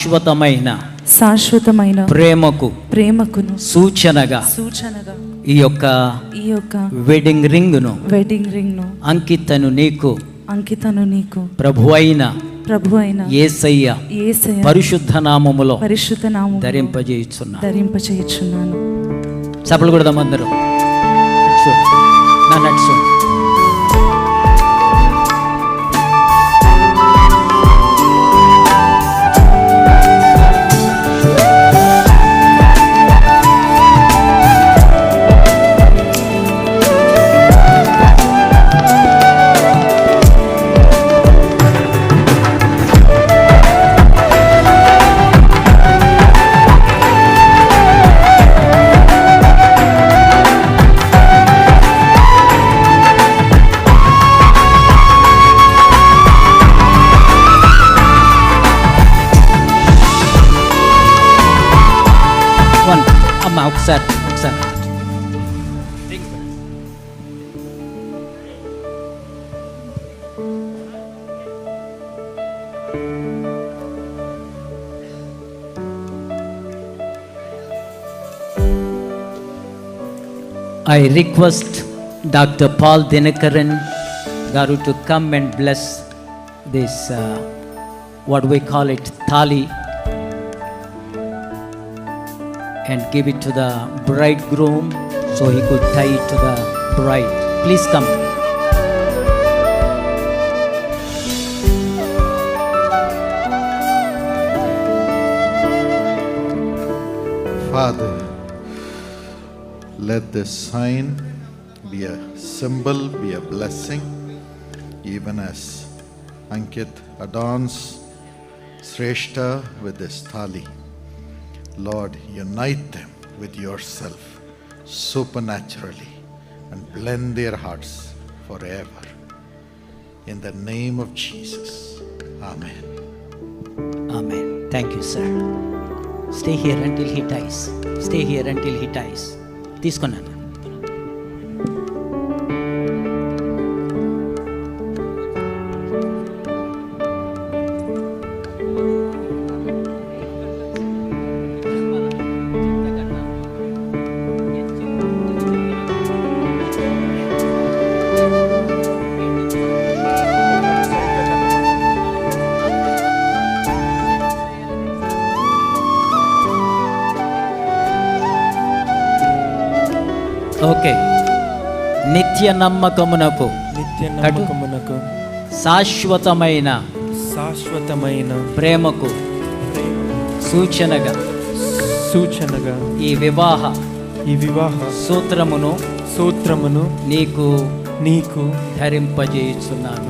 శాశ్వతమైన ప్రేమకును సూచనగా ఈ యొక్క వెడ్డింగ్ రింగ్ ను అంకితను నీకు ప్రభు అయిన యేసయ్య పరిశుద్ధ నామములో ధరింపజేయుచున్నాను. చప్పట్లు కొడదాం అందరూ. ఒకసారి I request Dr. Paul Dinakaran Garu to come and bless this what we call it thali and give it to the bridegroom so he could tie it to the bride. Please come. Father, let this sign be a symbol, be a blessing, even as Ankit adorns Shrestha with this thali. Lord, unite them with yourself supernaturally and blend their hearts forever. In the name of Jesus. Amen. Amen. Thank you, sir. Stay here until he dies. Stay here until he dies. తీసుకున్నాను. Okay. నిత్య నమ్మకమునకు శాశ్వతమైన ప్రేమకు సూచనగా ఈ వివాహ సూత్రమును నీకు ధరింపజేయుచున్నాను.